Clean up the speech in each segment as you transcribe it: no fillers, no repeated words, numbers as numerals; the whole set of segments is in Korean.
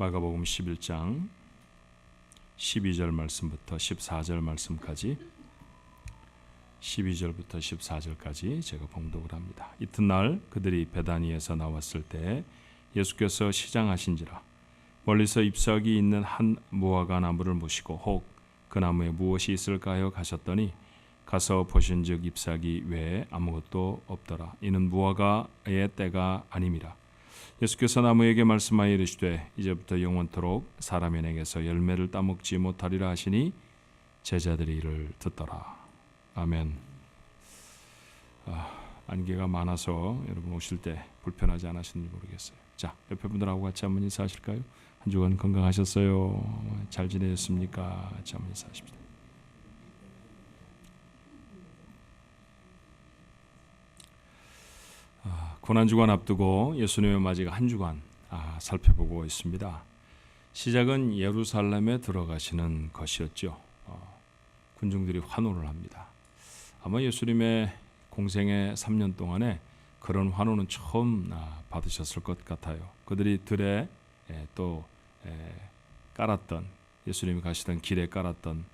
마가복음 11장 12절 말씀부터 14절 말씀까지 12절부터 14절까지 제가 봉독을 합니다. 이튿날 그들이 베다니에서 나왔을 때 예수께서 시장하신지라 멀리서 잎사귀 있는 한 무화과 나무를 보시고 혹 그 나무에 무엇이 있을까 하여 가셨더니 가서 보신즉 잎사귀 외에 아무것도 없더라. 이는 무화과의 때가 아님이라. 예수께서 나무에게 말씀하여 이르시되 이제부터 영원토록 사람의 내게서 열매를 따먹지 못하리라 하시니 제자들이 이를 듣더라. 아멘. 안개가 많아서 여러분 오실 때 불편하지 않으셨는지 모르겠어요. 자, 옆에 분들하고 같이 한번 인사하실까요? 한 주간 건강하셨어요? 잘 지내셨습니까? 같이 한번 인사하십시다. 고난주간 앞두고 예수님의 맞이가 한 주간 살펴보고 있습니다. 시작은 예루살렘에 들어가시는 것이었죠. 군중들이 환호를 합니다. 아마 예수님의 공생의 3년 동안에 그런 환호는 처음 받으셨을 것 같아요. 그들이 들에 또 깔았던, 예수님이 가시던 길에 깔았던,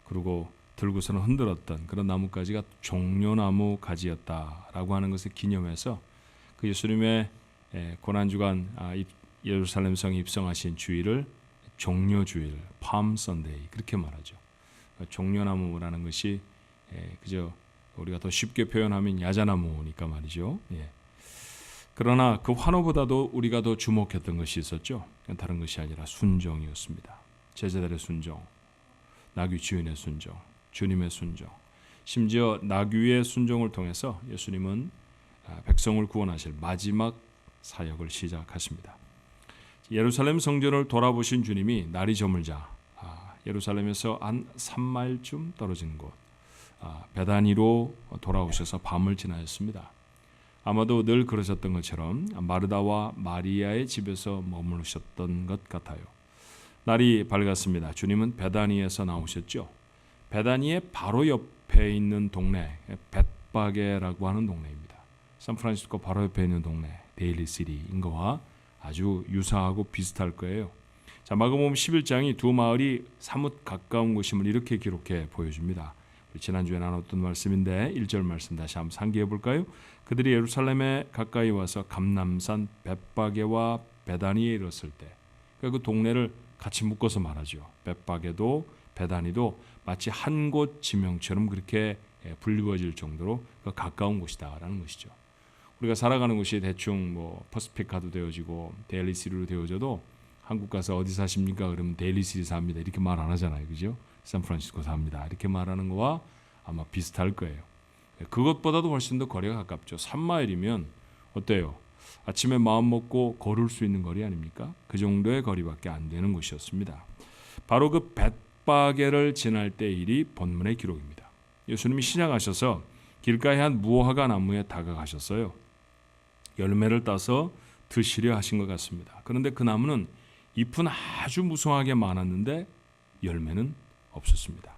그리고 들고서는 흔들었던 그런 나뭇가지가 종려나무 가지였다라고 하는 것을 기념해서 그 예수님의 고난주간 예루살렘 성에 입성하신 주일을 종려주일, 팜 선데이 그렇게 말하죠. 종려나무라는 것이 그저 우리가 더 쉽게 표현하면 야자나무니까 말이죠. 그러나 그 환호보다도 우리가 더 주목했던 것이 있었죠. 다른 것이 아니라 순종이었습니다. 제자들의 순종, 나귀 주인의 순종, 주님의 순종, 심지어 나귀의 순종을 통해서 예수님은 백성을 구원하실 마지막 사역을 시작하십니다. 예루살렘 성전을 돌아보신 주님이 날이 저물자 예루살렘에서 한 3마일쯤 떨어진 곳 베다니로 돌아오셔서 밤을 지나셨습니다. 아마도 늘 그러셨던 것처럼 마르다와 마리아의 집에서 머무르셨던 것 같아요. 날이 밝았습니다. 주님은 베다니에서 나오셨죠. 베다니의 바로 옆에 있는 동네 벳바게라고 하는 동네입니다. 샌프란시스코 바로 옆에 있는 동네 데일리시티인 거와 아주 유사하고 비슷할 거예요. 자, 마가복음 11장이 두 마을이 사뭇 가까운 곳임을 이렇게 기록해 보여줍니다. 지난주에 나눴던 말씀인데 1절 말씀 다시 한번 상기해 볼까요? 그들이 예루살렘에 가까이 와서 감람산 벳바게와 베다니에 이르렀을 때 그 동네를 같이 묶어서 말하죠. 벳바게도 베다니도 마치 한 곳 지명처럼 그렇게 불리워질 정도로 가까운 곳이다라는 것이죠. 우리가 살아가는 곳이 대충 퍼시픽카도 되어지고 데일리시티로 되어져도 한국 가서 어디 사십니까? 그러면 데일리시티 삽니다. 이렇게 말 안 하잖아요. 그죠? 샌프란시스코 삽니다. 이렇게 말하는 거와 아마 비슷할 거예요. 그것보다도 훨씬 더 거리가 가깝죠. 3마일이면 어때요? 아침에 마음 먹고 걸을 수 있는 거리 아닙니까? 그 정도의 거리밖에 안 되는 곳이었습니다. 바로 그 벳바게를 지날 때 일이 본문의 기록입니다. 예수님이 시장하셔서 길가에 한 무화과 나무에 다가가셨어요. 열매를 따서 드시려 하신 것 같습니다. 그런데 그 나무는 잎은 아주 무성하게 많았는데 열매는 없었습니다.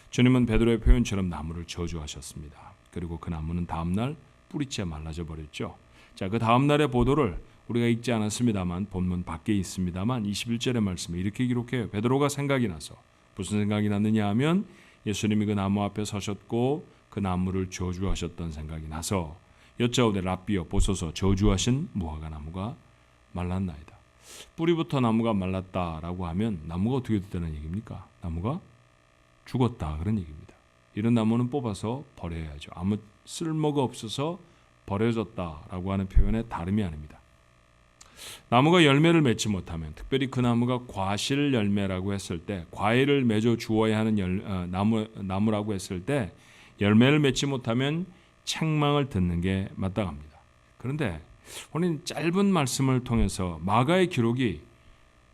주님은 베드로의 표현처럼 나무를 저주하셨습니다. 그리고 그 나무는 다음날 뿌리째 말라져 버렸죠. 자, 그 다음날의 보도를 우리가 읽지 않았습니다만 본문 밖에 있습니다만 21절의 말씀에 이렇게 기록해요. 베드로가 생각이 나서 무슨 생각이 났느냐 하면 예수님이 그 나무 앞에 서셨고 그 나무를 저주하셨던 생각이 나서 여짜오되 랍비여 보소서 저주하신 무화과 나무가 말랐나이다. 뿌리부터 나무가 말랐다라고 하면 나무가 어떻게 됐다는 얘기입니까? 나무가 죽었다 그런 얘기입니다. 이런 나무는 뽑아서 버려야죠. 아무 쓸모가 없어서 버려졌다라고 하는 표현에 다름이 아닙니다. 나무가 열매를 맺지 못하면 특별히 그 나무가 과실 열매라고 했을 때 과일을 맺어 주어야 하는 나무라고 했을 때 열매를 맺지 못하면 책망을 듣는 게 마땅합니다. 그런데 오늘 짧은 말씀을 통해서 마가의 기록이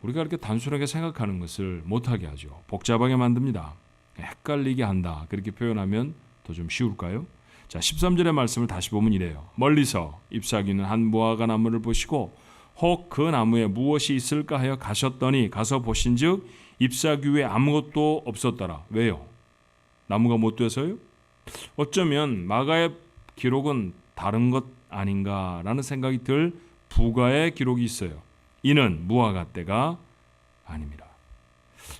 우리가 이렇게 단순하게 생각하는 것을 못하게 하죠. 복잡하게 만듭니다. 헷갈리게 한다. 그렇게 표현하면 더 좀 쉬울까요? 자, 13절의 말씀을 다시 보면 이래요. 멀리서 잎사귀는 한 무화과 나무를 보시고 혹 그 나무에 무엇이 있을까 하여 가셨더니 가서 보신즉 잎사귀 외에 아무것도 없었더라. 왜요? 나무가 못 돼서요? 어쩌면 마가의 기록은 다른 것 아닌가라는 생각이 들 부가의 기록이 있어요. 이는 무화과 때가 아닙니다.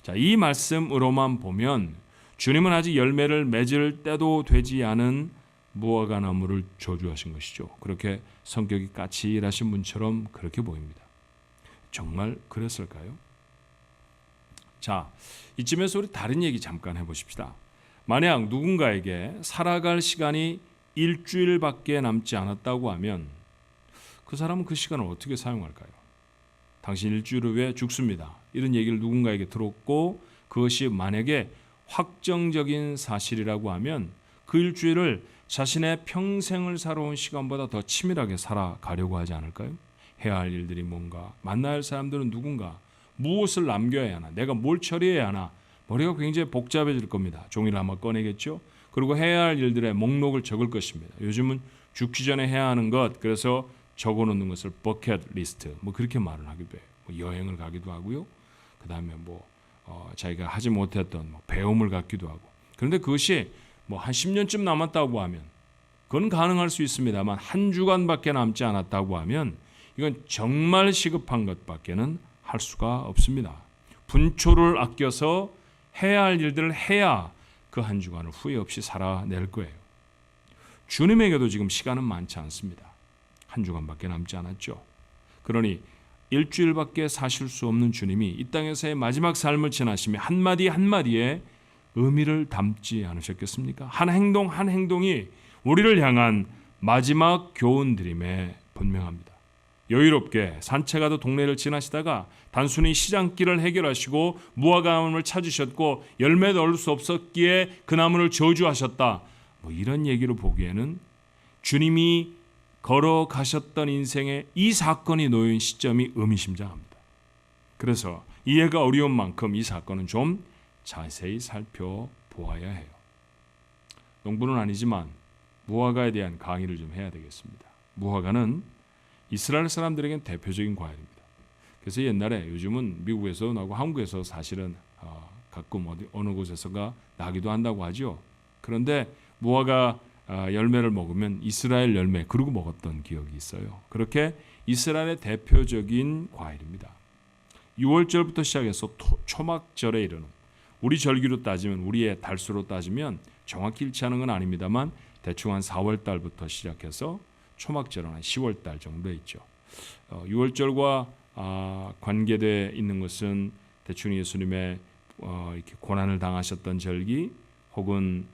자, 이 말씀으로만 보면 주님은 아직 열매를 맺을 때도 되지 않은 무화과 나무를 저주하신 것이죠. 그렇게 성격이 까칠하신 분처럼 그렇게 보입니다. 정말 그랬을까요? 자, 이쯤에서 우리 다른 얘기 잠깐 해보십시다. 만약 누군가에게 살아갈 시간이 일주일밖에 남지 않았다고 하면 그 사람은 그 시간을 어떻게 사용할까요? 당신 일주일 후에 죽습니다. 이런 얘기를 누군가에게 들었고 그것이 만약에 확정적인 사실이라고 하면 그 일주일을 자신의 평생을 살아온 시간보다 더 치밀하게 살아가려고 하지 않을까요? 해야 할 일들이 뭔가, 만나야 할 사람들은 누군가, 무엇을 남겨야 하나, 내가 뭘 처리해야 하나, 머리가 굉장히 복잡해질 겁니다. 종이를 한번 꺼내겠죠. 그리고 해야 할 일들의 목록을 적을 것입니다. 요즘은 죽기 전에 해야 하는 것, 그래서 적어놓는 것을 버켓 리스트, 뭐 그렇게 말을 하기도 해요. 뭐 여행을 가기도 하고요. 그 다음에 자기가 하지 못했던 배움을 갖기도 하고. 그런데 그것이 한 10년쯤 남았다고 하면, 그건 가능할 수 있습니다만 한 주간밖에 남지 않았다고 하면 이건 정말 시급한 것밖에는 할 수가 없습니다. 분초를 아껴서 해야 할 일들을 해야 그 한 주간을 후회 없이 살아낼 거예요. 주님에게도 지금 시간은 많지 않습니다. 한 주간밖에 남지 않았죠. 그러니 일주일밖에 사실 수 없는 주님이 이 땅에서의 마지막 삶을 지나시며 한마디 한마디에 의미를 담지 않으셨겠습니까? 한 행동 한 행동이 우리를 향한 마지막 교훈드림에 분명합니다. 여유롭게 산책하듯 동네를 지나시다가 단순히 시장길을 해결하시고 무화과 나무를 찾으셨고 열매도 얻을 수 없었기에 그 나무를 저주하셨다. 이런 얘기로 보기에는 주님이 걸어가셨던 인생에 이 사건이 놓인 시점이 의미심장합니다. 그래서 이해가 어려운 만큼 이 사건은 좀 자세히 살펴보아야 해요. 농부는 아니지만 무화과에 대한 강의를 좀 해야 되겠습니다. 무화과는 이스라엘 사람들에게는 대표적인 과일입니다. 그래서 옛날에, 요즘은 미국에서 나고 한국에서 사실은 가끔 어느 곳에서가 나기도 한다고 하죠. 그런데 무화과 열매를 먹으면 이스라엘 열매 그러고 먹었던 기억이 있어요. 그렇게 이스라엘의 대표적인 과일입니다. 6월절부터 시작해서 초막절에 이르는, 우리 절기로 따지면, 우리의 달수로 따지면 정확히 일치하는 건 아닙니다만 대충 한 4월달부터 시작해서 초막절은 한 10월달 정도에 있죠. 6월절과 관계되어 있는 것은 대충 예수님의 이렇게 고난을 당하셨던 절기 혹은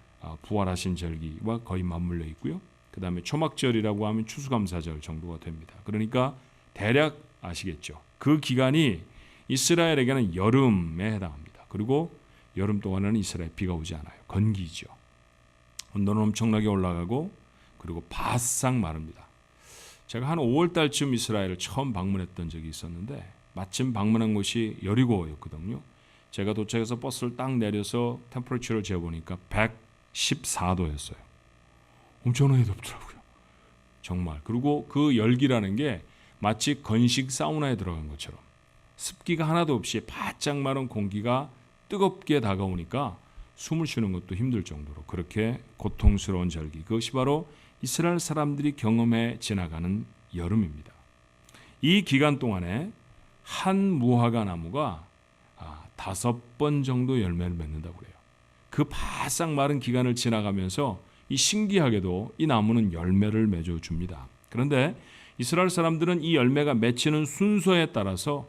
부활하신 절기와 거의 맞물려 있고요. 그 다음에 초막절이라고 하면 추수감사절 정도가 됩니다. 그러니까 대략 아시겠죠. 그 기간이 이스라엘에게는 여름에 해당합니다. 그리고 여름 동안에는 이스라엘 비가 오지 않아요. 건기죠. 온도는 엄청나게 올라가고 그리고 바싹 마릅니다. 제가 한 5월달쯤 이스라엘을 처음 방문했던 적이 있었는데 마침 방문한 곳이 여리고였거든요. 제가 도착해서 버스를 딱 내려서 템퍼레처를 재보니까 114도였어요. 엄청나게 덥더라고요. 정말. 그리고 그 열기라는 게 마치 건식 사우나에 들어간 것처럼 습기가 하나도 없이 바짝 마른 공기가 뜨겁게 다가오니까 숨을 쉬는 것도 힘들 정도로 그렇게 고통스러운 절기, 그것이 바로 이스라엘 사람들이 경험해 지나가는 여름입니다. 이 기간 동안에 한 무화과 나무가 5번 정도 열매를 맺는다고 그래요. 그 바싹 마른 기간을 지나가면서 이 신기하게도 이 나무는 열매를 맺어줍니다. 그런데 이스라엘 사람들은 이 열매가 맺히는 순서에 따라서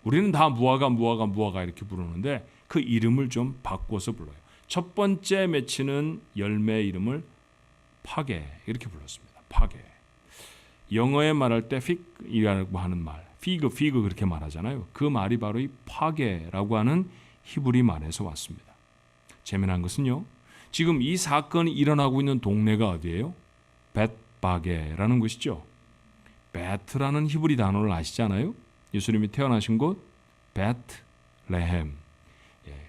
우리는 다 무화과 이렇게 부르는데 그 이름을 좀 바꿔서 불러요. 첫 번째 맺히는 열매 이름을 파게 이렇게 불렀습니다. 파게. 영어에 말할 때 픽이라고 하는 말, 피그 그렇게 말하잖아요. 그 말이 바로 이 파게라고 하는 히브리 말에서 왔습니다. 재미난 것은요, 지금 이 사건이 일어나고 있는 동네가 어디예요? 벳바게라는 곳이죠. 베트라는 히브리 단어를 아시잖아요. 예수님이 태어나신 곳 베틀레헴.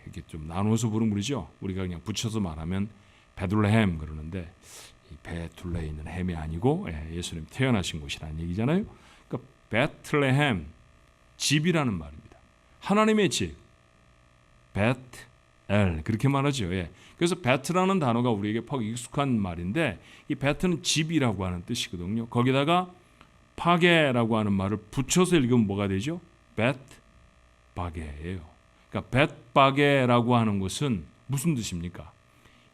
이렇게 좀 나눠서 부르면 그러죠. 우리가 그냥 붙여서 말하면 베들레헴 그러는데 이 베툴레에 있는 햄이 아니고 예수님 태어나신 곳이라는 얘기잖아요. 그러니까 베틀레헴, 집이라는 말입니다. 하나님의 집, 베트엘 그렇게 말하죠. 그래서 베트라는 단어가 우리에게 퍽 익숙한 말인데 이 베트는 집이라고 하는 뜻이거든요. 거기다가 파게라고 하는 말을 붙여서 읽으면 뭐가 되죠? 벳바게예요. 그러니까 벳바게라고 하는 것은 무슨 뜻입니까?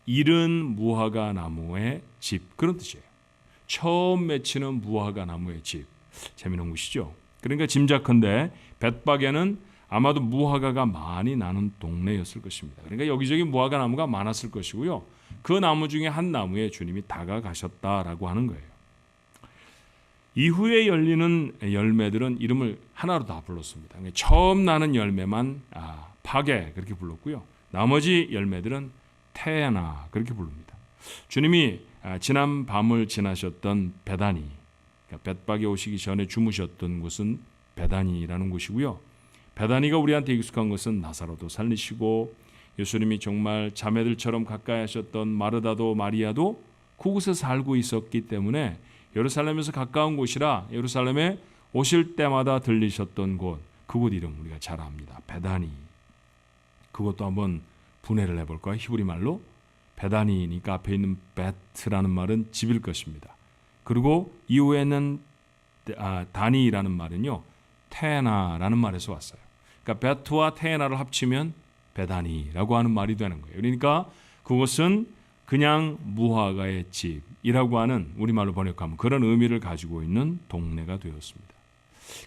이른 무화과 나무의 집, 그런 뜻이에요. 처음 맺히는 무화과 나무의 집. 재미있는 것이죠. 그러니까 짐작컨대 벳바게는 아마도 무화과가 많이 나는 동네였을 것입니다. 그러니까 여기저기 무화과 나무가 많았을 것이고요. 그 나무 중에 한 나무에 주님이 다가가셨다라고 하는 거예요. 이후에 열리는 열매들은 이름을 하나로 다 불렀습니다. 처음 나는 열매만 파게 그렇게 불렀고요. 나머지 열매들은 테나 그렇게 부릅니다. 주님이 지난 밤을 지나셨던 베다니, 그러니까 벳바게 오시기 전에 주무셨던 곳은 베다니라는 곳이고요. 베다니가 우리한테 익숙한 것은 나사로도 살리시고 예수님이 정말 자매들처럼 가까이 하셨던 마르다도 마리아도 그곳에 살고 있었기 때문에 예루살렘에서 가까운 곳이라 예루살렘에 오실 때마다 들리셨던 곳, 그곳 이름 우리가 잘 압니다. 베다니. 그것도 한번 분해를 해볼까요? 히브리 말로 베다니니까 앞에 있는 베트라는 말은 집일 것입니다. 그리고 이후에는 다니라는 말은요, 테나라는 말에서 왔어요. 그러니까 베트와 테나를 합치면 베다니라고 하는 말이 되는 거예요. 그러니까 그것은 그냥 무화과의 집이라고 하는 우리말로 번역하면 그런 의미를 가지고 있는 동네가 되었습니다.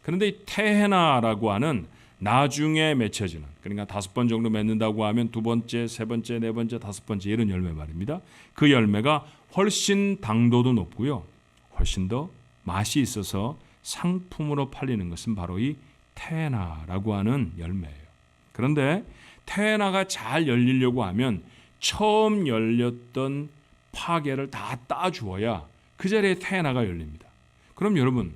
그런데 이 테헤나라고 하는 나중에 맺혀지는, 그러니까 5번 정도 맺는다고 하면 2번째, 3번째, 4번째, 5번째 이런 열매 말입니다. 그 열매가 훨씬 당도도 높고요. 훨씬 더 맛이 있어서 상품으로 팔리는 것은 바로 이 테헤나라고 하는 열매예요. 그런데 테헤나가 잘 열리려고 하면 처음 열렸던 파게를 다 따주어야 그 자리에 테헤나가 열립니다. 그럼 여러분,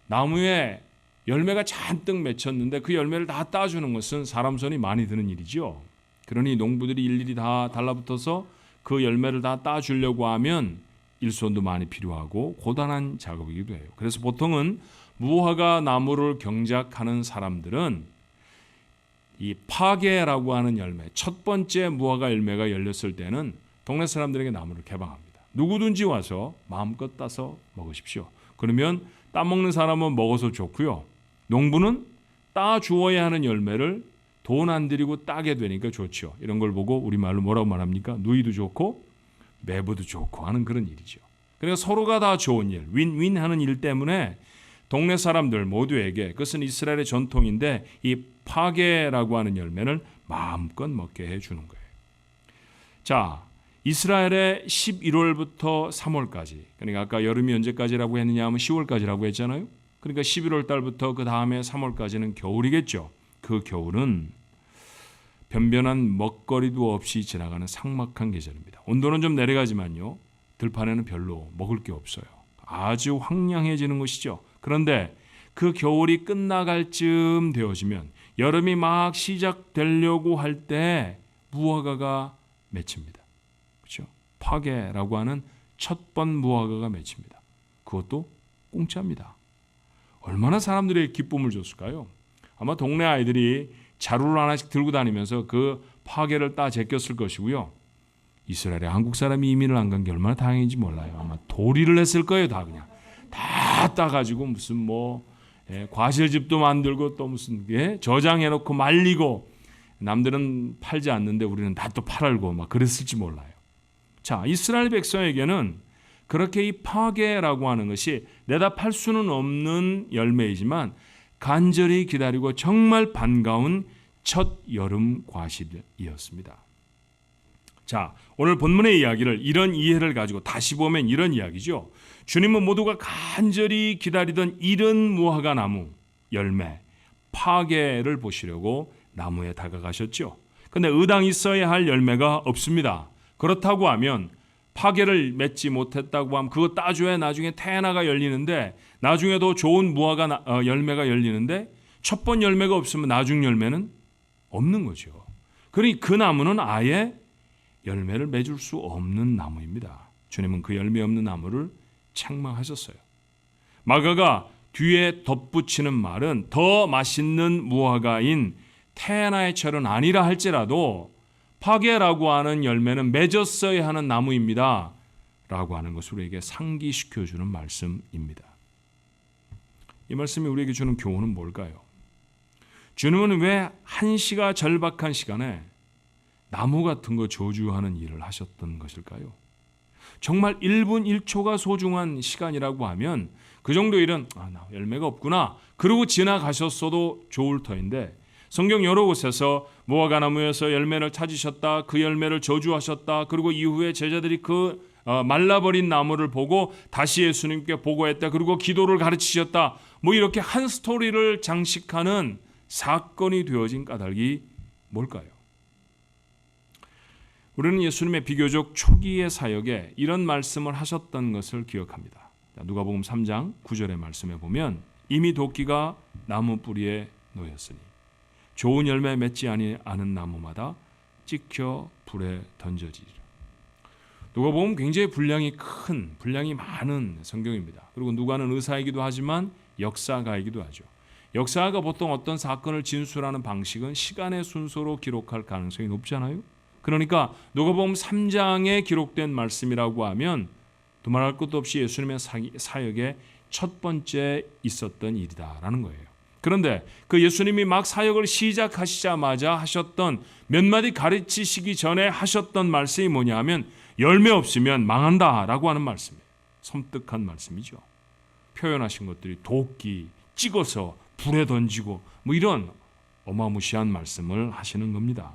나무에 열매가 잔뜩 맺혔는데 그 열매를 다 따주는 것은 사람 손이 많이 드는 일이죠. 그러니 농부들이 일일이 다 달라붙어서 그 열매를 다 따주려고 하면 일손도 많이 필요하고 고단한 작업이기도 해요. 그래서 보통은 무화과 나무를 경작하는 사람들은 이 파게라고 하는 열매, 첫 번째 무화과 열매가 열렸을 때는 동네 사람들에게 나무를 개방합니다. 누구든지 와서 마음껏 따서 먹으십시오. 그러면 따먹는 사람은 먹어서 좋고요. 농부는 따 주어야 하는 열매를 돈 안 들이고 따게 되니까 좋죠. 이런 걸 보고 우리말로 뭐라고 말합니까? 누이도 좋고 매부도 좋고 하는 그런 일이죠. 그러니까 서로가 다 좋은 일, 윈윈 하는 일 때문에 동네 사람들 모두에게, 그것은 이스라엘의 전통인데 이 파게라고 하는 열매를 마음껏 먹게 해주는 거예요. 자, 이스라엘의 11월부터 3월까지, 그러니까 아까 여름이 언제까지라고 했느냐 하면 10월까지라고 했잖아요. 그러니까 11월 달부터 그 다음에 3월까지는 겨울이겠죠. 그 겨울은 변변한 먹거리도 없이 지나가는 삭막한 계절입니다. 온도는 좀 내려가지만요, 들판에는 별로 먹을 게 없어요. 아주 황량해지는 것이죠. 그런데 그 겨울이 끝나갈 쯤 되어지면 여름이 막 시작되려고 할 때 무화과가 맺힙니다. 그렇죠? 파게라고 하는 첫 번 무화과가 맺힙니다. 그것도 공짜입니다. 얼마나 사람들에게 기쁨을 줬을까요? 아마 동네 아이들이 자루를 하나씩 들고 다니면서 그 파게를 따 제꼈을 것이고요. 이스라엘에 한국 사람이 이민을 안 간 게 얼마나 다행인지 몰라요. 아마 도리를 했을 거예요. 다 그냥 다 따가지고 무슨 과실집도 만들고 또 무슨 저장해놓고 말리고, 남들은 팔지 않는데 우리는 다 또 팔고 막 그랬을지 몰라요. 자, 이스라엘 백성에게는 그렇게 이 파게라고 하는 것이 내다 팔 수는 없는 열매이지만 간절히 기다리고 정말 반가운 첫 여름 과실이었습니다. 자, 오늘 본문의 이야기를, 이런 이해를 가지고 다시 보면 이런 이야기죠. 주님은 모두가 간절히 기다리던 이른 무화과 나무 열매 파게를 보시려고 나무에 다가가셨죠. 그런데 의당 있어야 할 열매가 없습니다. 그렇다고 하면 파게를 맺지 못했다고 하면 그거 따줘야 나중에 테헤나가 열리는데, 나중에 더 좋은 무화과 열매가 열리는데 첫 번 열매가 없으면 나중 열매는 없는 거죠. 그러니 그 나무는 아예 열매를 맺을 수 없는 나무입니다. 주님은 그 열매 없는 나무를 책망하셨어요. 마가가 뒤에 덧붙이는 말은 더 맛있는 무화과인 테헤나의 철은 아니라 할지라도 파게라고 하는 열매는 맺었어야 하는 나무입니다 라고 하는 것을 우리에게 상기시켜주는 말씀입니다. 이 말씀이 우리에게 주는 교훈은 뭘까요? 주님은 왜 한시가 절박한 시간에 나무 같은 거 저주하는 일을 하셨던 것일까요? 정말 1분 1초가 소중한 시간이라고 하면 그 정도 일은 나 열매가 없구나 그러고 지나가셨어도 좋을 터인데, 성경 여러 곳에서 무화과 나무에서 열매를 찾으셨다, 그 열매를 저주하셨다, 그리고 이후에 제자들이 그 말라버린 나무를 보고 다시 예수님께 보고했다, 그리고 기도를 가르치셨다, 뭐 이렇게 한 스토리를 장식하는 사건이 되어진 까닭이 뭘까요? 우리는 예수님의 비교적 초기의 사역에 이런 말씀을 하셨던 것을 기억합니다. 누가복음 3장 9절의 말씀에 보면 이미 도끼가 나무 뿌리에 놓였으니 좋은 열매 맺지 않은 나무마다 찍혀 불에 던져지리라. 누가복음 굉장히 분량이 많은 성경입니다. 그리고 누가는 의사이기도 하지만 역사가이기도 하죠. 역사가 보통 어떤 사건을 진술하는 방식은 시간의 순서로 기록할 가능성이 높잖아요. 그러니까 누가복음 3장에 기록된 말씀이라고 하면 두말할 것도 없이 예수님의 사역의 첫 번째 있었던 일이다라는 거예요. 그런데 그 예수님이 막 사역을 시작하시자마자 하셨던 몇 마디 가르치시기 전에 하셨던 말씀이 뭐냐 하면 열매 없으면 망한다라고 하는 말씀이에요. 섬뜩한 말씀이죠. 표현하신 것들이 도끼 찍어서 불에 던지고 뭐 이런 어마무시한 말씀을 하시는 겁니다.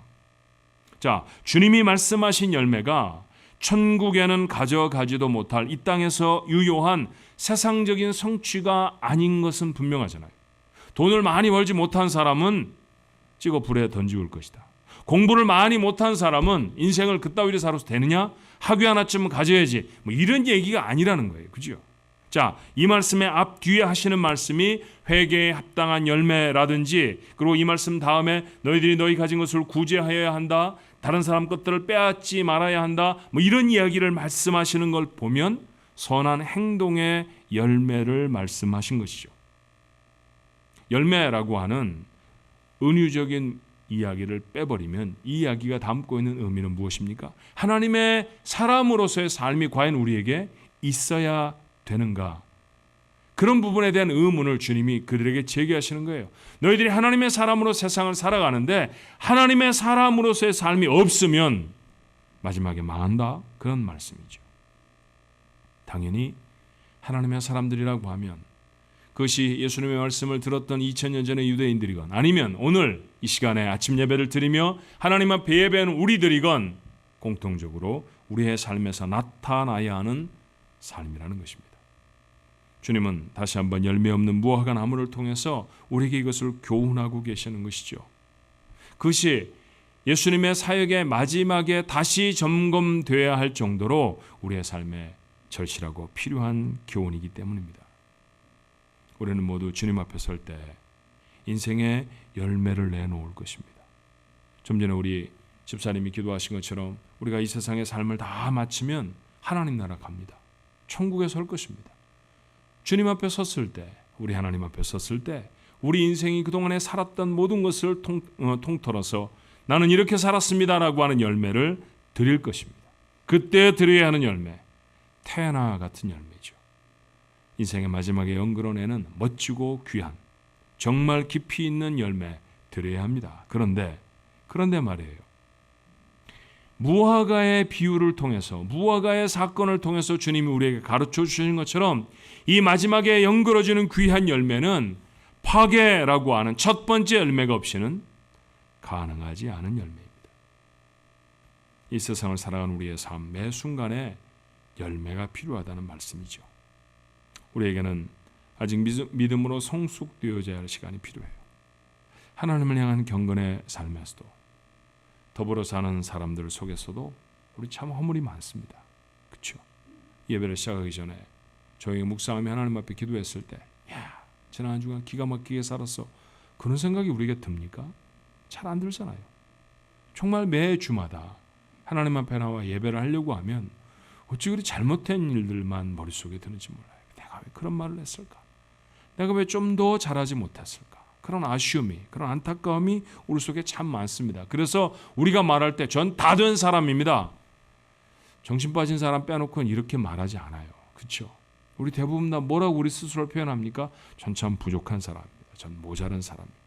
자, 주님이 말씀하신 열매가 천국에는 가져가지도 못할 이 땅에서 유효한 세상적인 성취가 아닌 것은 분명하잖아요. 돈을 많이 벌지 못한 사람은 찍어 불에 던지울 것이다. 공부를 많이 못한 사람은 인생을 그따위로 살아서 되느냐? 학위 하나쯤은 가져야지. 뭐 이런 얘기가 아니라는 거예요. 그죠? 자, 이 말씀의 앞 뒤에 하시는 말씀이 회개에 합당한 열매라든지, 그리고 이 말씀 다음에 너희들이 너희 가진 것을 구제하여야 한다, 다른 사람 것들을 빼앗지 말아야 한다, 뭐 이런 이야기를 말씀하시는 걸 보면 선한 행동의 열매를 말씀하신 것이죠. 열매라고 하는 은유적인 이야기를 빼버리면 이 이야기가 담고 있는 의미는 무엇입니까? 하나님의 사람으로서의 삶이 과연 우리에게 있어야 되는가? 그런 부분에 대한 의문을 주님이 그들에게 제기하시는 거예요. 너희들이 하나님의 사람으로 세상을 살아가는데 하나님의 사람으로서의 삶이 없으면 마지막에 망한다, 그런 말씀이죠. 당연히 하나님의 사람들이라고 하면 그것이 예수님의 말씀을 들었던 2000년 전의 유대인들이건 아니면 오늘 이 시간에 아침 예배를 드리며 하나님 앞에 예배하는 우리들이건 공통적으로 우리의 삶에서 나타나야 하는 삶이라는 것입니다. 주님은 다시 한번 열매 없는 무화과 나무를 통해서 우리에게 이것을 교훈하고 계시는 것이죠. 그것이 예수님의 사역의 마지막에 다시 점검되어야 할 정도로 우리의 삶에 절실하고 필요한 교훈이기 때문입니다. 우리는 모두 주님 앞에 설 때 인생의 열매를 내놓을 것입니다. 좀 전에 우리 집사님이 기도하신 것처럼 우리가 이 세상의 삶을 다 마치면 하나님 나라 갑니다. 천국에 설 것입니다. 주님 앞에 섰을 때, 우리 하나님 앞에 섰을 때 우리 인생이 그동안에 살았던 모든 것을 통틀어서 나는 이렇게 살았습니다라고 하는 열매를 드릴 것입니다. 그때 드려야 하는 열매, 태나 같은 열매죠. 인생의 마지막에 연결어내는 멋지고 귀한, 정말 깊이 있는 열매 드려야 합니다. 그런데 말이에요. 무화과의 비유를 통해서, 무화과의 사건을 통해서 주님이 우리에게 가르쳐 주시는 것처럼 이 마지막에 연결어지는 귀한 열매는 파괴라고 하는 첫 번째 열매가 없이는 가능하지 않은 열매입니다. 이 세상을 살아가는 우리의 삶 매 순간에 열매가 필요하다는 말씀이죠. 우리에게는 아직 믿음으로 성숙되어져야 할 시간이 필요해요. 하나님을 향한 경건의 삶에서도, 더불어 사는 사람들 속에서도 우리 참 허물이 많습니다. 그렇죠? 예배를 시작하기 전에 저희가 묵상하며 하나님 앞에 기도했을 때, 지난 한 주간 기가 막히게 살았어, 그런 생각이 우리에게 듭니까? 잘 안 들잖아요. 정말 매 주마다 하나님 앞에 나와 예배를 하려고 하면 어찌 그리 잘못된 일들만 머릿속에 드는지 몰라요. 내가 왜 그런 말을 했을까? 내가 왜 좀 더 잘하지 못했을까? 그런 아쉬움이, 그런 안타까움이 우리 속에 참 많습니다. 그래서 우리가 말할 때 전 다 된 사람입니다. 정신 빠진 사람 빼놓고는 이렇게 말하지 않아요. 그렇죠? 우리 대부분 다 뭐라고 우리 스스로를 표현합니까? 전 참 부족한 사람입니다. 전 모자란 사람입니다.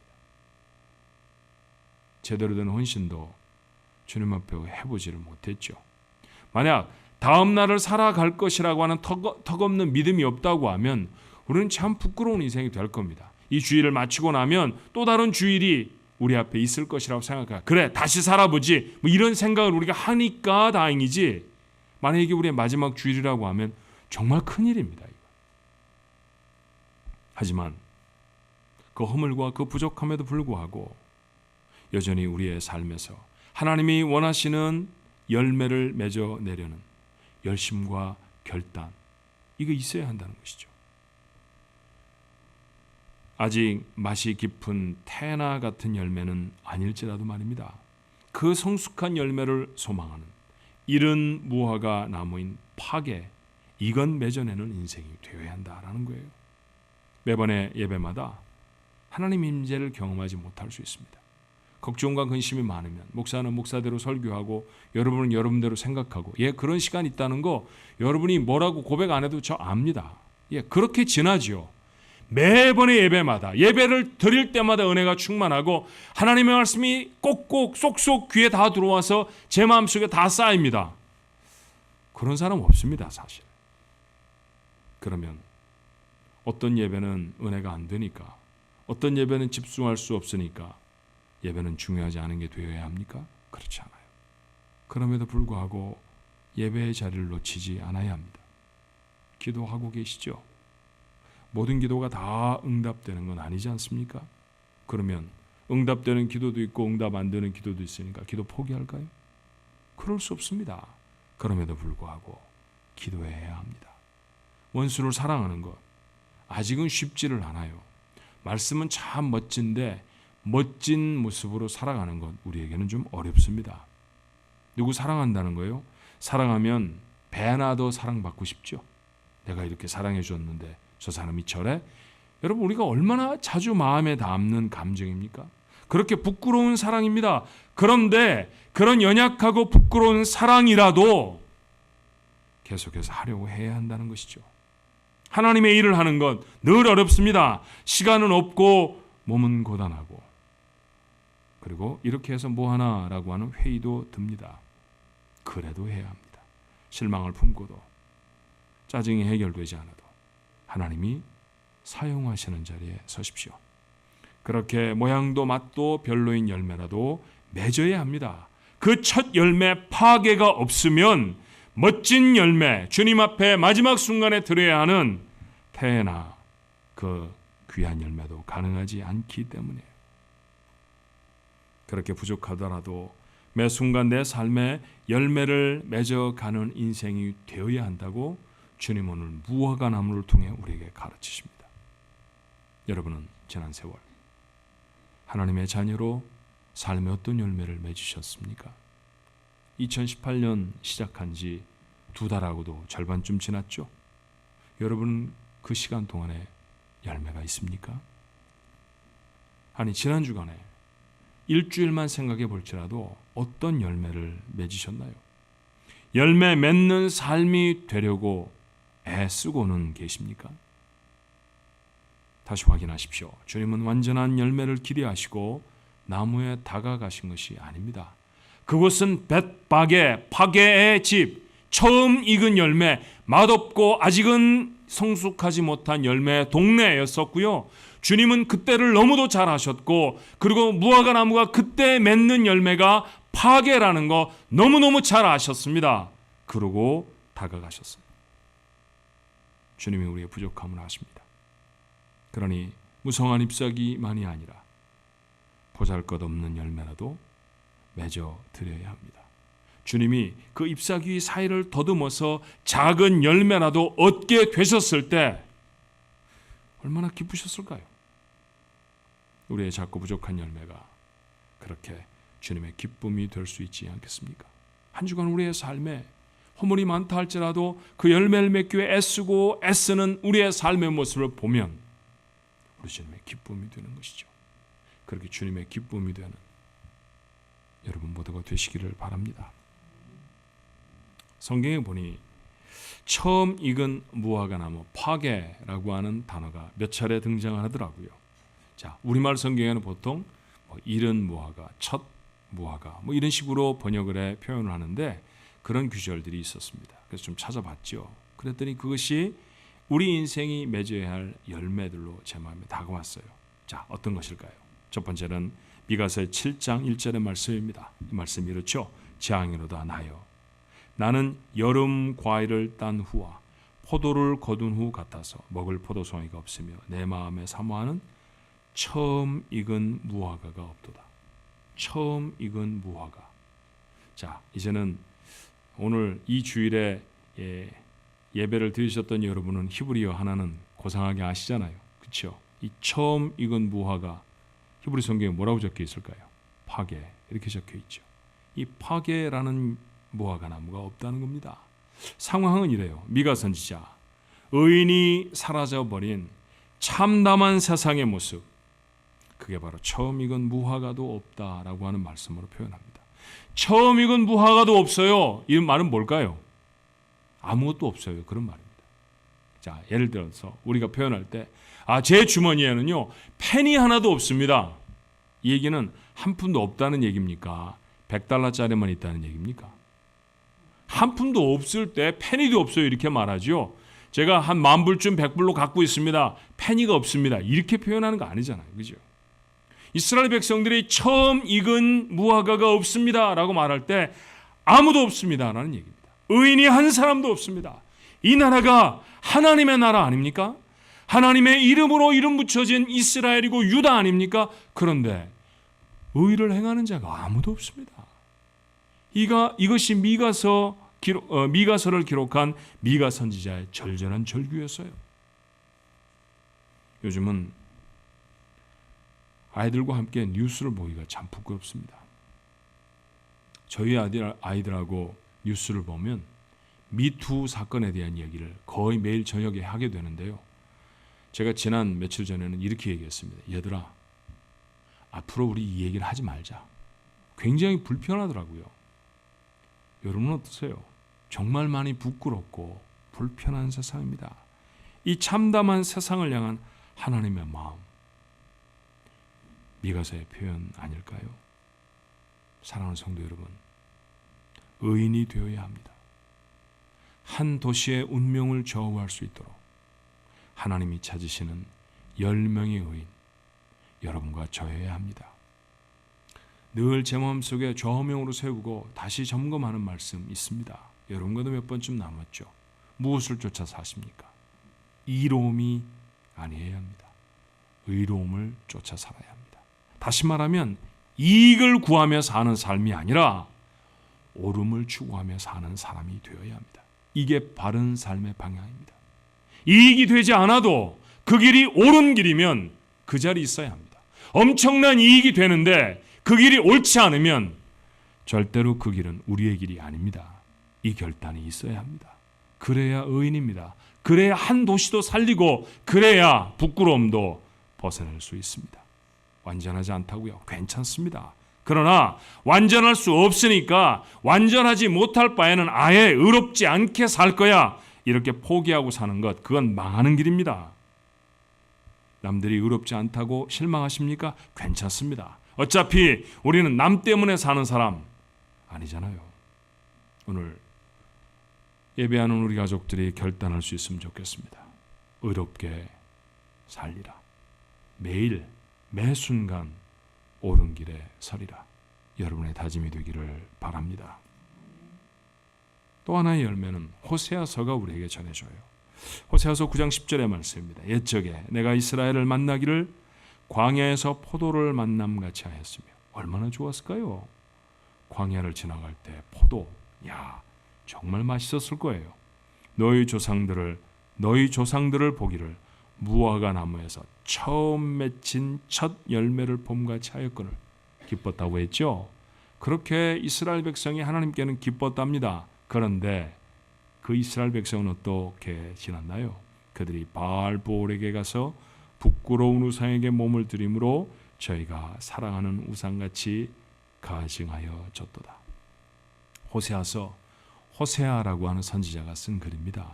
제대로 된 헌신도 주님 앞에 해보지를 못했죠. 만약 다음 날을 살아갈 것이라고 하는 턱없는 믿음이 없다고 하면 우리는 참 부끄러운 인생이 될 겁니다. 이 주일을 마치고 나면 또 다른 주일이 우리 앞에 있을 것이라고 생각해. 그래, 다시 살아보지. 뭐 이런 생각을 우리가 하니까 다행이지. 만약 이게 우리의 마지막 주일이라고 하면 정말 큰일입니다. 하지만 그 허물과 그 부족함에도 불구하고 여전히 우리의 삶에서 하나님이 원하시는 열매를 맺어내려는 열심과 결단, 이거 있어야 한다는 것이죠. 아직 맛이 깊은 태나 같은 열매는 아닐지라도 말입니다. 그 성숙한 열매를 소망하는 이른 무화과 나무인 파괴, 이건 맺어내는 인생이 되어야 한다라는 거예요. 매번의 예배마다 하나님의 임재를 경험하지 못할 수 있습니다. 걱정과 근심이 많으면 목사는 목사대로 설교하고 여러분은 여러분대로 생각하고, 그런 시간이 있다는 거 여러분이 뭐라고 고백 안 해도 저 압니다. 그렇게 지나지요. 매번의 예배마다, 예배를 드릴 때마다 은혜가 충만하고 하나님의 말씀이 꼭꼭 쏙쏙 귀에 다 들어와서 제 마음속에 다 쌓입니다. 그런 사람 없습니다, 사실. 그러면 어떤 예배는 은혜가 안 되니까, 어떤 예배는 집중할 수 없으니까 예배는 중요하지 않은 게 되어야 합니까? 그렇지 않아요. 그럼에도 불구하고 예배의 자리를 놓치지 않아야 합니다. 기도하고 계시죠? 모든 기도가 다 응답되는 건 아니지 않습니까? 그러면 응답되는 기도도 있고 응답 안 되는 기도도 있으니까 기도 포기할까요? 그럴 수 없습니다. 그럼에도 불구하고 기도해야 합니다. 원수를 사랑하는 것 아직은 쉽지를 않아요. 말씀은 참 멋진데 멋진 모습으로 살아가는 것 우리에게는 좀 어렵습니다. 누구 사랑한다는 거예요? 사랑하면 배나 더 사랑받고 싶죠. 내가 이렇게 사랑해 줬는데 저 사람이 저래? 여러분, 우리가 얼마나 자주 마음에 담는 감정입니까? 그렇게 부끄러운 사랑입니다. 그런데 그런 연약하고 부끄러운 사랑이라도 계속해서 하려고 해야 한다는 것이죠. 하나님의 일을 하는 건 늘 어렵습니다. 시간은 없고 몸은 고단하고, 그리고 이렇게 해서 뭐 하나라고 하는 회의도 듭니다. 그래도 해야 합니다. 실망을 품고도 짜증이 해결되지 않아도 하나님이 사용하시는 자리에 서십시오. 그렇게 모양도 맛도 별로인 열매라도 맺어야 합니다. 그 첫 열매 파괴가 없으면 멋진 열매, 주님 앞에 마지막 순간에 드려야 하는 태나 그 귀한 열매도 가능하지 않기 때문이에요. 그렇게 부족하더라도 매 순간 내 삶에 열매를 맺어가는 인생이 되어야 한다고 주님 오늘 무화과 나무를 통해 우리에게 가르치십니다. 여러분은 지난 세월 하나님의 자녀로 삶의 어떤 열매를 맺으셨습니까? 2018년 시작한 지 2달하고도 절반쯤 지났죠? 여러분은 그 시간 동안에 열매가 있습니까? 아니, 지난 주간에 일주일만 생각해 볼지라도 어떤 열매를 맺으셨나요? 열매 맺는 삶이 되려고 애쓰고는 계십니까? 다시 확인하십시오. 주님은 완전한 열매를 기대하시고 나무에 다가가신 것이 아닙니다. 그곳은 벳바게, 파게의 집, 처음 익은 열매, 맛없고 아직은 성숙하지 못한 열매의 동네였었고요. 주님은 그때를 너무도 잘 아셨고, 그리고 무화과 나무가 그때 맺는 열매가 파게라는 거 너무너무 잘 아셨습니다. 그러고 다가가셨어요. 주님이 우리의 부족함을 아십니다. 그러니 무성한 잎사귀만이 아니라 보잘것없는 열매라도 맺어 드려야 합니다. 주님이 그 잎사귀 사이를 더듬어서 작은 열매라도 얻게 되셨을 때 얼마나 기쁘셨을까요? 우리의 작고 부족한 열매가 그렇게 주님의 기쁨이 될 수 있지 않겠습니까? 한 주간 우리의 삶에 허물이 많다 할지라도 그 열매를 맺기 위해 애쓰고 애쓰는 우리의 삶의 모습을 보면 우리 주님의 기쁨이 되는 것이죠. 그렇게 주님의 기쁨이 되는 여러분 모두가 되시기를 바랍니다. 성경에 보니 처음 익은 무화과 나무 파게라고 하는 단어가 몇 차례 등장하더라고요. 자, 우리말 성경에는 보통 이른 무화과, 첫 무화과 뭐 이런 식으로 번역을 해 표현을 하는데 그런 구절들이 있었습니다. 그래서 좀 찾아봤죠. 그랬더니 그것이 우리 인생이 맺어야 할 열매들로 제 마음에 다가왔어요. 자, 어떤 것일까요? 첫 번째는 미가서의 7장 1절의 말씀입니다. 이 말씀이 이렇죠. 재앙이로다 나여 나는 여름 과일을 딴 후와 포도를 거둔 후 같아서 먹을 포도송이가 없으며 내 마음에 사모하는 처음 익은 무화과가 없도다. 처음 익은 무화과. 자, 이제는 오늘 이 주일에 예배를 드리셨던 여러분은 히브리어 하나는 고상하게 아시잖아요. 그렇죠? 이 처음 익은 무화과 히브리 성경에 뭐라고 적혀 있을까요? 파게 이렇게 적혀 있죠. 이 파게라는 무화과 나무가 없다는 겁니다. 상황은 이래요. 미가 선지자 의인이 사라져버린 참담한 세상의 모습, 그게 바로 처음 익은 무화과도 없다라고 하는 말씀으로 표현합니다. 처음 익은 무화과도 없어요. 이 말은 뭘까요? 아무것도 없어요. 그런 말입니다. 자, 예를 들어서 우리가 표현할 때 제 주머니에는요 펜이 하나도 없습니다. 이 얘기는 한 푼도 없다는 얘기입니까? 100달러짜리만 있다는 얘기입니까? 한 푼도 없을 때 페니도 없어요 이렇게 말하죠. 제가 한 10,000불쯤 100불로 갖고 있습니다. 페니가 없습니다. 이렇게 표현하는 거 아니잖아요. 그죠? 이스라엘 백성들이 처음 익은 무화과가 없습니다 라고 말할 때 아무도 없습니다 라는 얘기입니다. 의인이 한 사람도 없습니다. 이 나라가 하나님의 나라 아닙니까? 하나님의 이름으로 이름 붙여진 이스라엘이고 유다 아닙니까? 그런데 의를 행하는 자가 아무도 없습니다. 이것이 미가서를 기록한 미가 선지자의 절절한 절규였어요. 요즘은 아이들과 함께 뉴스를 보기가 참 부끄럽습니다. 저희 아이들하고 뉴스를 보면 미투 사건에 대한 얘기를 거의 매일 저녁에 하게 되는데요. 제가 지난 며칠 전에는 이렇게 얘기했습니다. 얘들아, 앞으로 우리 이 얘기를 하지 말자. 굉장히 불편하더라고요. 여러분은 어떠세요? 정말 많이 부끄럽고 불편한 세상입니다. 이 참담한 세상을 향한 하나님의 마음, 미가서의 표현 아닐까요? 사랑하는 성도 여러분, 의인이 되어야 합니다. 한 도시의 운명을 좌우할 수 있도록 하나님이 찾으시는 10명의 의인, 여러분과 저여야 합니다. 늘 제 마음속에 좌우명으로 세우고 다시 점검하는 말씀 있습니다. 여러분과도 몇 번쯤 나눴죠. 무엇을 쫓아 사십니까? 이로움이 아니어야 합니다. 의로움을 쫓아 살아야 합니다. 다시 말하면 이익을 구하며 사는 삶이 아니라 옳음을 추구하며 사는 사람이 되어야 합니다. 이게 바른 삶의 방향입니다. 이익이 되지 않아도 그 길이 옳은 길이면 그 자리에 있어야 합니다. 엄청난 이익이 되는데 그 길이 옳지 않으면 절대로 그 길은 우리의 길이 아닙니다. 이 결단이 있어야 합니다. 그래야 의인입니다. 그래야 한 도시도 살리고 그래야 부끄러움도 벗어날 수 있습니다. 완전하지 않다고요? 괜찮습니다. 그러나 완전할 수 없으니까 완전하지 못할 바에는 아예 의롭지 않게 살 거야 이렇게 포기하고 사는 것, 그건 망하는 길입니다. 남들이 의롭지 않다고 실망하십니까? 괜찮습니다. 어차피 우리는 남 때문에 사는 사람 아니잖아요. 오늘 예배하는 우리 가족들이 결단할 수 있으면 좋겠습니다. 의롭게 살리라. 매일 매 순간 옳은 길에 서리라. 여러분의 다짐이 되기를 바랍니다. 또 하나의 열매는 호세아서가 우리에게 전해줘요. 호세아서 9장 10절의 말씀입니다. 옛적에 내가 이스라엘을 만나기를 광야에서 포도를 만남같이 하였으며 얼마나 좋았을까요? 광야를 지나갈 때 포도, 정말 맛있었을 거예요. 너희 조상들을 보기를 무화과 나무에서 처음 맺힌 첫 열매를 봄같이 하였거늘 기뻤다고 했죠. 그렇게 이스라엘 백성이 하나님께는 기뻤답니다. 그런데 그 이스라엘 백성은 어떻게 지났나요? 그들이 바알보올에게 가서 부끄러운 우상에게 몸을 드림으로 저희가 사랑하는 우상같이 가증하여 졌도다. 호세아라고 하는 선지자가 쓴 글입니다.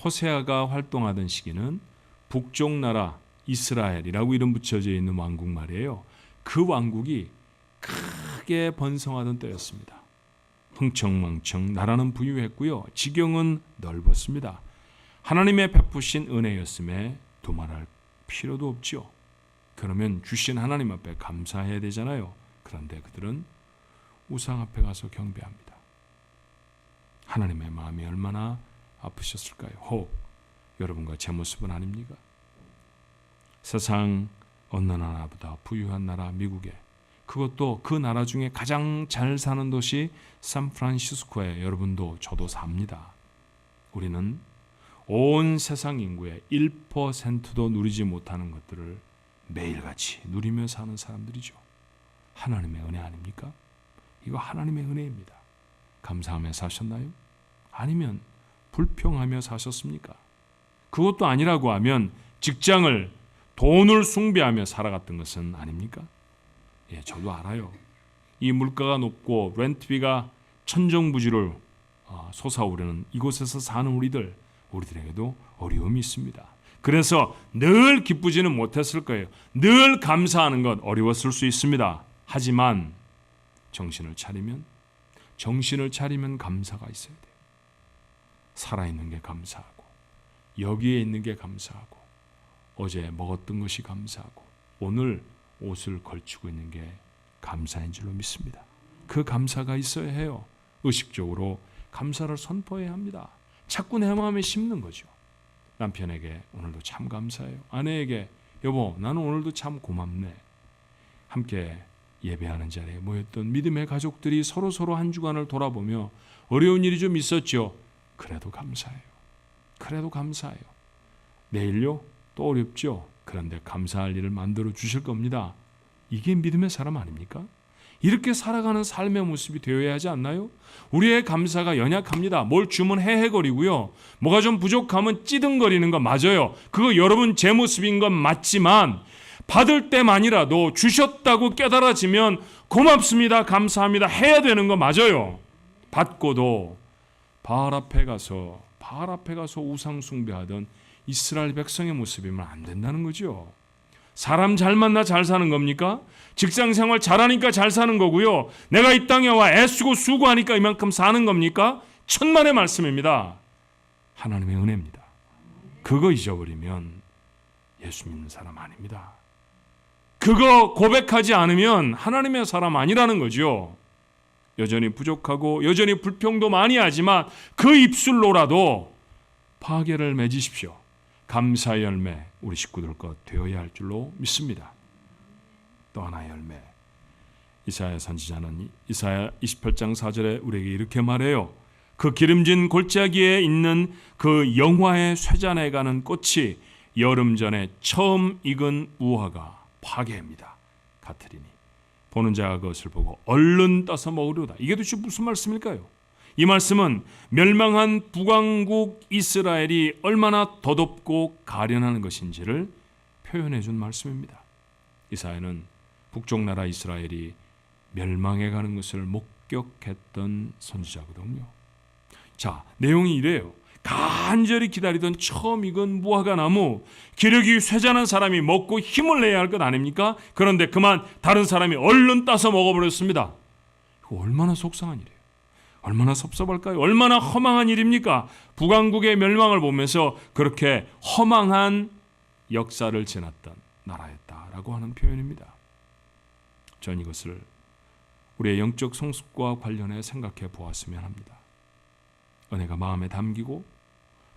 호세아가 활동하던 시기는 북쪽 나라 이스라엘이라고 이름 붙여져 있는 왕국 말이에요. 그 왕국이 크게 번성하던 때였습니다. 흥청망청 나라는 부유했고요. 지경은 넓었습니다. 하나님의 베푸신 은혜였음에 두말할 필요도 없지요. 그러면 주신 하나님 앞에 감사해야 되잖아요. 그런데 그들은 우상 앞에 가서 경배합니다. 하나님의 마음이 얼마나 아프셨을까요? 혹 여러분과 제 모습은 아닙니까? 세상 어느 나라보다 부유한 나라 미국에, 그것도 그 나라 중에 가장 잘 사는 도시 샌프란시스코에 여러분도 저도 삽니다. 우리는 온 세상 인구의 1%도 누리지 못하는 것들을 매일같이 누리며 사는 사람들이죠. 하나님의 은혜 아닙니까? 이거 하나님의 은혜입니다. 감사하며 사셨나요? 아니면 불평하며 사셨습니까? 그것도 아니라고 하면 직장을 돈을 숭배하며 살아갔던 것은 아닙니까? 예, 저도 알아요. 이 물가가 높고 렌트비가 천정부지를 솟아오르는 이곳에서 사는 우리들에게도 어려움이 있습니다. 그래서 늘 기쁘지는 못했을 거예요. 늘 감사하는 것 어려웠을 수 있습니다. 하지만 정신을 차리면 감사가 있어야 돼요. 살아있는 게 감사하고, 여기에 있는 게 감사하고, 어제 먹었던 것이 감사하고, 오늘 옷을 걸치고 있는 게 감사인 줄로 믿습니다. 그 감사가 있어야 해요. 의식적으로 감사를 선포해야 합니다. 자꾸 내 마음에 심는 거죠. 남편에게 오늘도 참 감사해요. 아내에게 여보 나는 오늘도 참 고맙네. 함께 예배하는 자리에 모였던 믿음의 가족들이 서로 한 주간을 돌아보며 어려운 일이 좀 있었죠. 그래도 감사해요. 내일요? 또 어렵죠. 그런데 감사할 일을 만들어 주실 겁니다. 이게 믿음의 사람 아닙니까? 이렇게 살아가는 삶의 모습이 되어야 하지 않나요? 우리의 감사가 연약합니다. 뭘 주면 헤헤거리고요. 뭐가 좀 부족하면 찌든거리는 거 맞아요. 그거 여러분 제 모습인 건 맞지만 받을 때만이라도 주셨다고 깨달아지면 고맙습니다, 감사합니다 해야 되는 거 맞아요. 받고도 바알 앞에 가서 우상 숭배하던 이스라엘 백성의 모습이면 안 된다는 거죠. 사람 잘 만나 잘 사는 겁니까? 직장 생활 잘하니까 잘 사는 거고요. 내가 이 땅에 와 애쓰고 수고하니까 이만큼 사는 겁니까? 천만의 말씀입니다. 하나님의 은혜입니다. 그거 잊어버리면 예수 믿는 사람 아닙니다. 그거 고백하지 않으면 하나님의 사람 아니라는 거죠. 여전히 부족하고 여전히 불평도 많이 하지만 그 입술로라도 파괴를 맺으십시오. 감사의 열매 우리 식구들 것 되어야 할 줄로 믿습니다. 또 하나의 열매, 이사야 선지자는 이사야 28장 4절에 우리에게 이렇게 말해요. 그 기름진 골짜기에 있는 그 영화의 쇠잔에 가는 꽃이 여름 전에 처음 익은 우화가 파괴입니다. 같으리니 보는 자가 그것을 보고 얼른 따서 먹으려다. 이게 도대체 무슨 말씀일까요? 이 말씀은 멸망한 북왕국 이스라엘이 얼마나 더덥고 가련한 것인지를 표현해 준 말씀입니다. 이사야는 북쪽 나라 이스라엘이 멸망해 가는 것을 목격했던 선지자거든요. 자, 내용이 이래요. 간절히 기다리던 처음 익은 무화과 나무, 기력이 쇠잔한 사람이 먹고 힘을 내야 할 것 아닙니까? 그런데 그만 다른 사람이 얼른 따서 먹어버렸습니다. 이거 얼마나 속상한 일이에요. 얼마나 섭섭할까요? 얼마나 허망한 일입니까? 북왕국의 멸망을 보면서 그렇게 허망한 역사를 지났던 나라였다라고 하는 표현입니다. 전 이것을 우리의 영적 성숙과 관련해 생각해 보았으면 합니다. 은혜가 마음에 담기고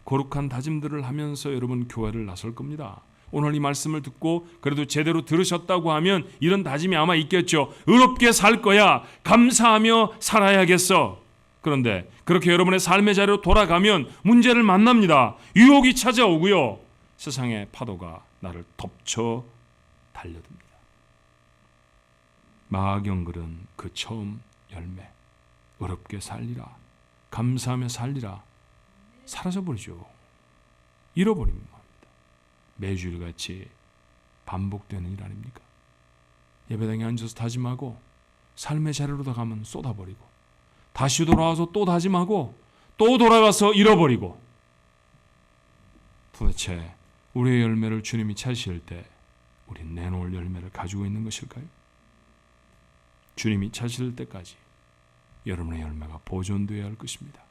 거룩한 다짐들을 하면서 여러분 교회를 나설 겁니다. 오늘 이 말씀을 듣고 그래도 제대로 들으셨다고 하면 이런 다짐이 아마 있겠죠. 의롭게 살 거야. 감사하며 살아야겠어. 그런데 그렇게 여러분의 삶의 자리로 돌아가면 문제를 만납니다. 유혹이 찾아오고요. 세상의 파도가 나를 덮쳐 달려듭니다. 마경글은 그 처음 열매, 의롭게 살리라, 감사하며 살리라, 사라져버리죠. 잃어버리는 겁니다. 매주일같이 반복되는 일 아닙니까? 예배당에 앉아서 다짐하고 삶의 자리로 가면 쏟아버리고 다시 돌아와서 또 다짐하고 또 돌아가서 잃어버리고. 도대체 우리의 열매를 주님이 찾으실 때 우린 내놓을 열매를 가지고 있는 것일까요? 주님이 찾으실 때까지 여러분의 열매가 보존되어야 할 것입니다.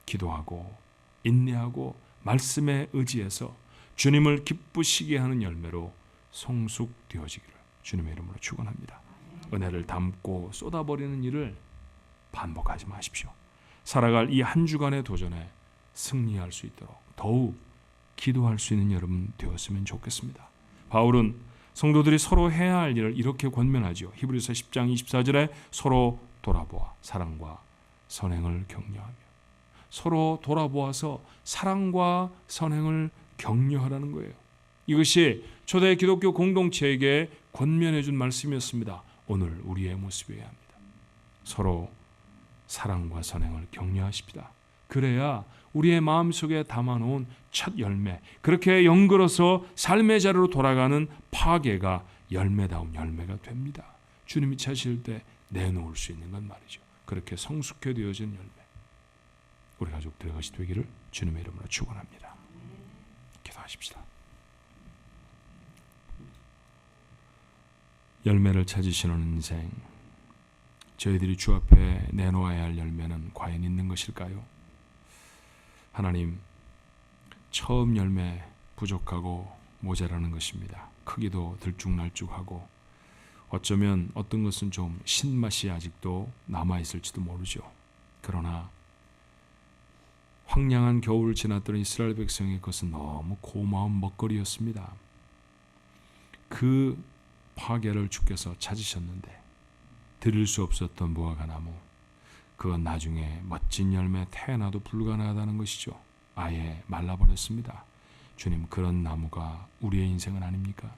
기도하고 인내하고 말씀에 의지해서 주님을 기쁘시게 하는 열매로 성숙되어지기를 주님의 이름으로 축원합니다. 은혜를 담고 쏟아버리는 일을 반복하지 마십시오. 살아갈 이 한 주간의 도전에 승리할 수 있도록 더욱 기도할 수 있는 여러분 되었으면 좋겠습니다. 바울은 성도들이 서로 해야 할 일을 이렇게 권면하죠. 히브리서 10장 24절에 서로 돌아보아 사랑과 선행을 격려하며, 서로 돌아보아서 사랑과 선행을 격려하라는 거예요. 이것이 초대 기독교 공동체에게 권면해 준 말씀이었습니다. 오늘 우리의 모습이어야 합니다. 서로 사랑과 선행을 격려하십시다. 그래야 우리의 마음속에 담아놓은 첫 열매, 그렇게 연걸어서 삶의 자리로 돌아가는 파괴가 열매다운 열매가 됩니다. 주님이 찾으실 때 내놓을 수 있는 건 말이죠. 그렇게 성숙해 되어진 열매, 우리 가족들의 것이 되기를 주님의 이름으로 축원합니다. 기도하십시다. 열매를 찾으시는 인생, 저희들이 주 앞에 내놓아야 할 열매는 과연 있는 것일까요? 하나님, 처음 열매 부족하고 모자라는 것입니다. 크기도 들쭉날쭉하고 어쩌면 어떤 것은 좀 신맛이 아직도 남아있을지도 모르죠. 그러나 황량한 겨울을 지났던 이스라엘 백성의 것은 너무 고마운 먹거리였습니다. 그 파괴를 주께서 찾으셨는데 드릴 수 없었던 무화과나무, 그건 나중에 멋진 열매 태어나도 불가능하다는 것이죠. 아예 말라버렸습니다. 주님, 그런 나무가 우리의 인생은 아닙니까?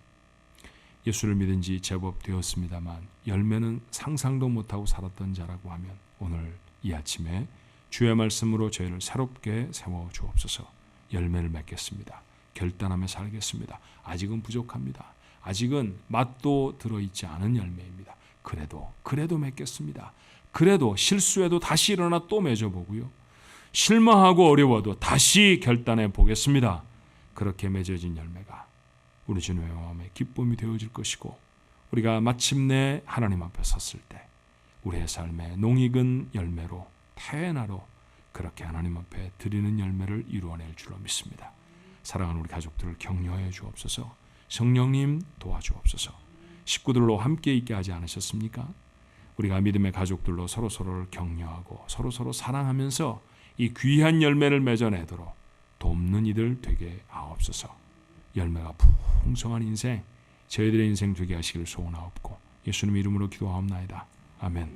예수를 믿은 지 제법 되었습니다만 열매는 상상도 못하고 살았던 자라고 하면 오늘 이 아침에 주의 말씀으로 저희를 새롭게 세워주옵소서. 열매를 맺겠습니다. 결단하며 살겠습니다. 아직은 부족합니다. 아직은 맛도 들어있지 않은 열매입니다. 그래도 맺겠습니다. 그래도 실수해도 다시 일어나 또 맺어보고요. 실망하고 어려워도 다시 결단해 보겠습니다. 그렇게 맺어진 열매가 우리 주님의 마음에 기쁨이 되어질 것이고, 우리가 마침내 하나님 앞에 섰을 때 우리의 삶에 농익은 열매로 태나로 그렇게 하나님 앞에 드리는 열매를 이루어낼 줄로 믿습니다. 사랑하는 우리 가족들을 격려해 주옵소서. 성령님 도와주옵소서. 식구들로 함께 있게 하지 않으셨습니까? 우리가 믿음의 가족들로 서로서로를 격려하고 서로서로 사랑하면서 이 귀한 열매를 맺어내도록 돕는 이들 되게 하옵소서. 열매가 풍성한 인생, 저희들의 인생 되게 하시기를 소원하옵고 예수님 이름으로 기도하옵나이다. 아멘.